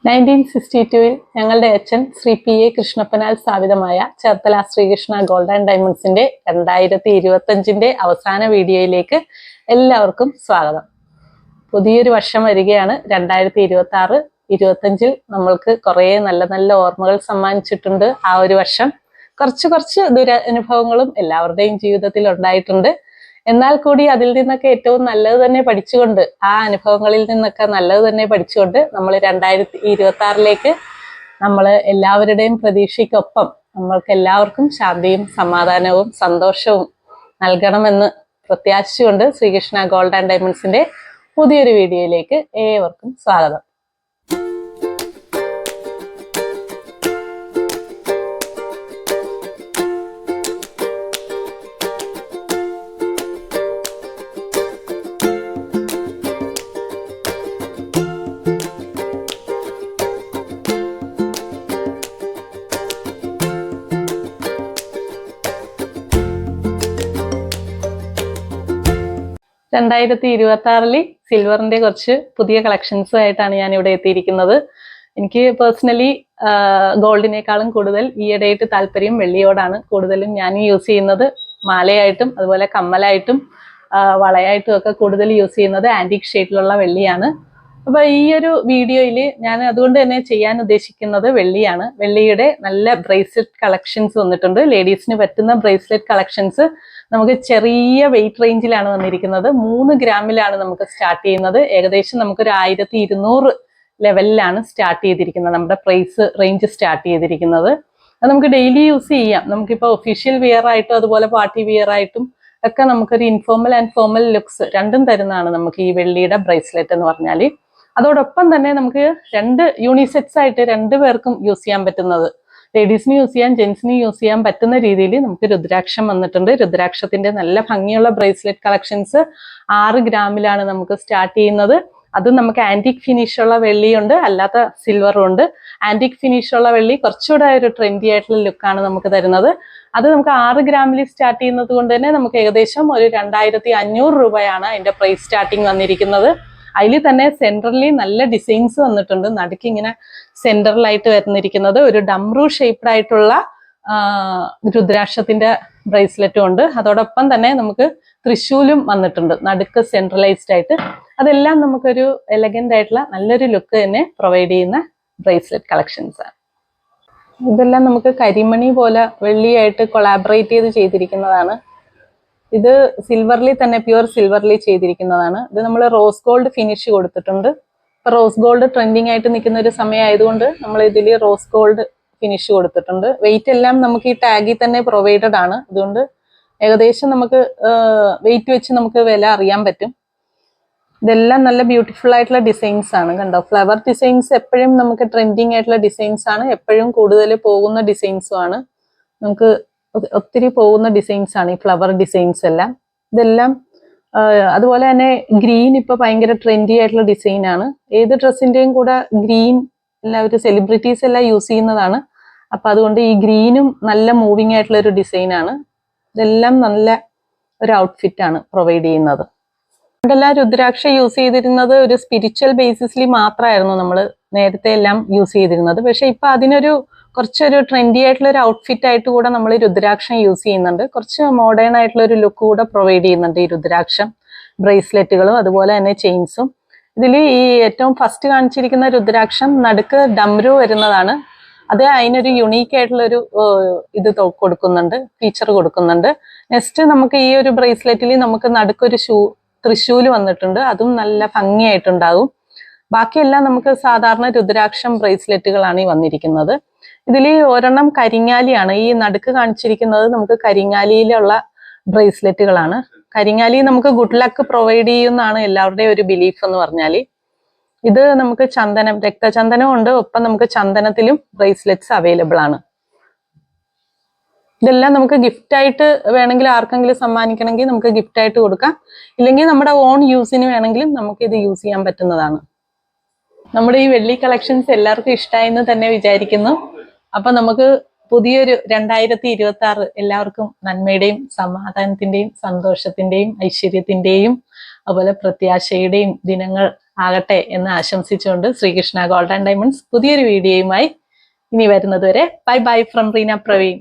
1962 ഞങ്ങളുടെ അച്ഛൻ ശ്രീ പി.എ. കൃഷ്ണപ്പനാൽ സ്ഥാപിതമായ ചേർത്തല ശ്രീകൃഷ്ണ ഗോൾഡ് ആൻഡ് ഡയമണ്ട്സിന്റെ 2025 അവസാന വീഡിയോയിലേക്ക് എല്ലാവർക്കും സ്വാഗതം. പുതിയൊരു വർഷം വരികയാണ്. 2026-25 നമ്മൾക്ക് കുറേ നല്ല നല്ല ഓർമ്മകൾ സമ്മാനിച്ചിട്ടുണ്ട്. ആ ഒരു വർഷം കുറച്ച് ദുരനുഭവങ്ങളും എല്ലാവരുടെയും ജീവിതത്തിൽ ഉണ്ടായിട്ടുണ്ട്. എന്നാൽ കൂടി അതിൽ നിന്നൊക്കെ ഏറ്റവും നല്ലത് തന്നെ പഠിച്ചുകൊണ്ട്, ആ അനുഭവങ്ങളിൽ നിന്നൊക്കെ നല്ലത് തന്നെ പഠിച്ചുകൊണ്ട് നമ്മൾ 2026 നമ്മൾ എല്ലാവരുടെയും പ്രതീക്ഷയ്ക്കൊപ്പം നമ്മൾക്ക് എല്ലാവർക്കും ശാന്തിയും സമാധാനവും സന്തോഷവും നൽകണമെന്ന് പ്രത്യാശിച്ചുകൊണ്ട് ശ്രീകൃഷ്ണ ഗോൾഡ് ആൻഡ് ഡയമണ്ട്സിന്റെ പുതിയൊരു വീഡിയോയിലേക്ക് ഏവർക്കും സ്വാഗതം. സിൽവറിന്റെ കുറച്ച് പുതിയ കളക്ഷൻസ് ആയിട്ടാണ് ഞാൻ ഇവിടെ എത്തിയിരിക്കുന്നത്. എനിക്ക് പേഴ്സണലി ഗോൾഡിനേക്കാളും കൂടുതൽ ഈയിടെയായിട്ട് താല്പര്യം വെള്ളിയോടാണ്. കൂടുതലും ഞാൻ യൂസ് ചെയ്യുന്നത് മാലയായിട്ടും അതുപോലെ കമ്മലായിട്ടും വളയായിട്ടും ഒക്കെ കൂടുതൽ യൂസ് ചെയ്യുന്നത് ആന്റിക് ഷെയ്ഡിലുള്ള വെള്ളിയാണ്. അപ്പൊ ഈ ഒരു വീഡിയോയിൽ ഞാൻ അതുകൊണ്ട് തന്നെ ചെയ്യാൻ ഉദ്ദേശിക്കുന്നത് വെള്ളിയാണ്. വെള്ളിയുടെ നല്ല ബ്രേസ്ലെറ്റ് കളക്ഷൻസ് വന്നിട്ടുണ്ട്. ലേഡീസിന് പറ്റുന്ന ബ്രേസ്ലെറ്റ് കളക്ഷൻസ് നമുക്ക് ചെറിയ വെയിറ്റ് റേഞ്ചിലാണ് വന്നിരിക്കുന്നത്. 3 ഗ്രാമിലാണ് നമുക്ക് സ്റ്റാർട്ട് ചെയ്യുന്നത്. ഏകദേശം നമുക്കൊരു 1200 ലെവലിലാണ് സ്റ്റാർട്ട് ചെയ്തിരിക്കുന്നത്. നമ്മുടെ പ്രൈസ് റേഞ്ച് സ്റ്റാർട്ട് ചെയ്തിരിക്കുന്നത്. അത് നമുക്ക് ഡെയിലി യൂസ് ചെയ്യാം. നമുക്കിപ്പോൾ ഒഫീഷ്യൽ വിയർ ആയിട്ടും അതുപോലെ പാർട്ടി വിയർ ആയിട്ടും ഒക്കെ നമുക്കൊരു ഇൻഫോർമൽ ആൻഡ് ഫോർമൽ ലുക്സ് രണ്ടും തരുന്നതാണ് നമുക്ക് ഈ വെള്ളിയുടെ ബ്രേസ്ലെറ്റ് എന്ന് പറഞ്ഞാൽ. അതോടൊപ്പം തന്നെ നമുക്ക് 2 യൂണിസെറ്റ്സ് ആയിട്ട് 2 പേർക്കും യൂസ് ചെയ്യാൻ പറ്റുന്നത്, ലേഡീസിന് യൂസ് ചെയ്യാൻ ജെന്റ്സിന് യൂസ് ചെയ്യാൻ പറ്റുന്ന രീതിയിൽ നമുക്ക് രുദ്രാക്ഷം വന്നിട്ടുണ്ട്. രുദ്രാക്ഷത്തിന്റെ നല്ല ഭംഗിയുള്ള ബ്രേസ്ലെറ്റ് കളക്ഷൻസ് 6 ഗ്രാമിലാണ് നമുക്ക് സ്റ്റാർട്ട് ചെയ്യുന്നത്. അത് നമുക്ക് ആന്റിക് ഫിനിഷുള്ള വെള്ളിയുണ്ട്, അല്ലാത്ത സിൽവറും ഉണ്ട്. ആന്റിക് ഫിനിഷുള്ള വെള്ളി കുറച്ചുകൂടെ ഒരു ട്രെൻഡി ആയിട്ടുള്ള ലുക്കാണ് നമുക്ക് തരുന്നത്. അത് നമുക്ക് 6 ഗ്രാമിൽ സ്റ്റാർട്ട് ചെയ്യുന്നത് കൊണ്ട് തന്നെ നമുക്ക് ഏകദേശം ഒരു 2500 രൂപയാണ് അതിന്റെ പ്രൈസ് സ്റ്റാർട്ടിങ് വന്നിരിക്കുന്നത്. അതിൽ തന്നെ സെൻട്രലി നല്ല ഡിസൈൻസ് വന്നിട്ടുണ്ട്. നടുക്ക് ഇങ്ങനെ സെൻട്രലായിട്ട് വരുന്നിരിക്കുന്നത് ഒരു ഡംറു ഷേപ്ഡ് ആയിട്ടുള്ള രുദ്രാക്ഷത്തിന്റെ ബ്രേസ്ലെറ്റും ഉണ്ട്. അതോടൊപ്പം തന്നെ നമുക്ക് തൃശൂലും വന്നിട്ടുണ്ട് നടുക്ക് സെൻട്രലൈസ്ഡ് ആയിട്ട്. അതെല്ലാം നമുക്കൊരു എലഗന്റ് ആയിട്ടുള്ള നല്ലൊരു ലുക്ക് തന്നെ പ്രൊവൈഡ് ചെയ്യുന്ന ബ്രേസ്ലെറ്റ് കളക്ഷൻസ് ആണ്. ഇതെല്ലാം നമുക്ക് കരിമണി പോലെ വെള്ളിയായിട്ട് കൊളാബറേറ്റ് ചെയ്തിരിക്കുന്നതാണ്. ഇത് സിൽവറിൽ തന്നെ പ്യുവർ സിൽവറിൽ ചെയ്തിരിക്കുന്നതാണ്. ഇത് നമ്മൾ റോസ് ഗോൾഡ് ഫിനിഷ് കൊടുത്തിട്ടുണ്ട്. ഇപ്പൊ റോസ് ഗോൾഡ് ട്രെൻഡിങ് ആയിട്ട് നിൽക്കുന്ന ഒരു സമയമായതുകൊണ്ട് നമ്മൾ ഇതിൽ റോസ് ഗോൾഡ് ഫിനിഷ് കൊടുത്തിട്ടുണ്ട്. വെയിറ്റ് എല്ലാം നമുക്ക് ഈ ടാഗിൽ തന്നെ പ്രൊവൈഡഡ് ആണ്. അതുകൊണ്ട് ഏകദേശം നമുക്ക് വെയിറ്റ് വെച്ച് നമുക്ക് വില അറിയാൻ പറ്റും. ഇതെല്ലാം നല്ല ബ്യൂട്ടിഫുൾ ആയിട്ടുള്ള ഡിസൈൻസ് ആണ്. കണ്ടോ, ഫ്ലവർ ഡിസൈൻസ് എപ്പോഴും നമുക്ക് ട്രെൻഡിങ് ആയിട്ടുള്ള ഡിസൈൻസ് ആണ്. എപ്പോഴും കൂടുതൽ പോകുന്ന ഡിസൈൻസും ആണ്. നമുക്ക് ഒത്തിരി പോകുന്ന ഡിസൈൻസ് ആണ് ഈ ഫ്ലവർ ഡിസൈൻസ് എല്ലാം. ഇതെല്ലാം അതുപോലെ തന്നെ ഗ്രീൻ ഇപ്പൊ ഭയങ്കര ട്രെൻഡി ആയിട്ടുള്ള ഡിസൈൻ ആണ്. ഏത് ഡ്രസ്സിന്റെയും കൂടെ ഗ്രീൻ എല്ലാവരും സെലിബ്രിറ്റീസ് എല്ലാം യൂസ് ചെയ്യുന്നതാണ്. അപ്പൊ അതുകൊണ്ട് ഈ ഗ്രീനും നല്ല മൂവിങ് ആയിട്ടുള്ള ഒരു ഡിസൈൻ ആണ്. ഇതെല്ലാം നല്ല ഒരു ഔട്ട്ഫിറ്റ് ആണ് പ്രൊവൈഡ് ചെയ്യുന്നത്. പണ്ടെല്ലാം രുദ്രാക്ഷ യൂസ് ചെയ്തിരുന്നത് ഒരു സ്പിരിച്വൽ ബേസിസിൽ മാത്രമായിരുന്നു നമ്മൾ നേരത്തെ എല്ലാം യൂസ് ചെയ്തിരുന്നത്. പക്ഷെ ഇപ്പൊ അതിനൊരു കുറച്ചൊരു ട്രെൻഡി ആയിട്ടുള്ള ഒരു ഔട്ട്ഫിറ്റ് ആയിട്ട് കൂടെ നമ്മൾ രുദ്രാക്ഷം യൂസ് ചെയ്യുന്നുണ്ട്. കുറച്ച് മോഡേൺ ആയിട്ടുള്ള ഒരു ലുക്ക് കൂടെ പ്രൊവൈഡ് ചെയ്യുന്നുണ്ട് ഈ രുദ്രാക്ഷം ബ്രേസ്ലെറ്റുകളും അതുപോലെ തന്നെ ചെയിൻസും. ഇതിൽ ഈ ഏറ്റവും ഫസ്റ്റ് കാണിച്ചിരിക്കുന്ന രുദ്രാക്ഷം നടുക്ക് ഡംറു വരുന്നതാണ്. അത് അതിനൊരു യുണീക്ക് ആയിട്ടുള്ള ഒരു ഇത് കൊടുക്കുന്നുണ്ട്, ഫീച്ചർ കൊടുക്കുന്നുണ്ട്. നെക്സ്റ്റ് നമുക്ക് ഈ ഒരു ബ്രേസ്ലെറ്റിൽ നമുക്ക് നടുക്കൊരു തൃശൂല് വന്നിട്ടുണ്ട്. അതും നല്ല ഭംഗിയായിട്ടുണ്ടാകും. ബാക്കിയെല്ലാം നമുക്ക് സാധാരണ രുദ്രാക്ഷം ബ്രേസ്ലെറ്റുകളാണ് ഈ വന്നിരിക്കുന്നത്. ഇതിൽ ഒരെണ്ണം കരിങ്ങാലിയാണ്. ഈ നടുക്ക് കാണിച്ചിരിക്കുന്നത് നമുക്ക് കരിങ്ങാലിയിലുള്ള ബ്രേസ്ലെറ്റുകളാണ്. കരിങ്ങാലി നമുക്ക് ഗുഡ് ലക്ക് പ്രൊവൈഡ് ചെയ്യുന്നതാണ് എല്ലാവരുടെയും ഒരു ബിലീഫ് എന്ന് പറഞ്ഞാൽ. ഇത് നമുക്ക് ചന്ദനം, രക്തചന്ദനം ഉണ്ട്, ഒപ്പം നമുക്ക് ചന്ദനത്തിലും ബ്രേസ്ലെറ്റ്സ് അവൈലബിൾ ആണ്. ഇതെല്ലാം നമുക്ക് ഗിഫ്റ്റ് ആയിട്ട് വേണമെങ്കിൽ ആർക്കെങ്കിലും സമ്മാനിക്കണമെങ്കിൽ നമുക്ക് ഗിഫ്റ്റ് ആയിട്ട് കൊടുക്കാം. ഇല്ലെങ്കിൽ നമ്മുടെ ഓൺ യൂസിന് വേണമെങ്കിലും നമുക്ക് ഇത് യൂസ് ചെയ്യാൻ പറ്റുന്നതാണ്. നമ്മുടെ ഈ വെള്ളി കളക്ഷൻസ് എല്ലാവർക്കും ഇഷ്ടമായെന്ന് തന്നെ വിചാരിക്കുന്നു. അപ്പൊ നമുക്ക് പുതിയൊരു 2026 എല്ലാവർക്കും നന്മയുടെയും സമാധാനത്തിന്റെയും സന്തോഷത്തിന്റെയും ഐശ്വര്യത്തിന്റെയും അതുപോലെ പ്രത്യാശയുടെയും ദിനങ്ങൾ ആകട്ടെ എന്ന് ആശംസിച്ചുകൊണ്ട് ശ്രീകൃഷ്ണ ഗോൾഡ് ആൻഡ് ഡയമണ്ട്സ് പുതിയൊരു വീഡിയോയുമായി ഇനി വരുന്നത് വരെ bye bye from Reena Praveen.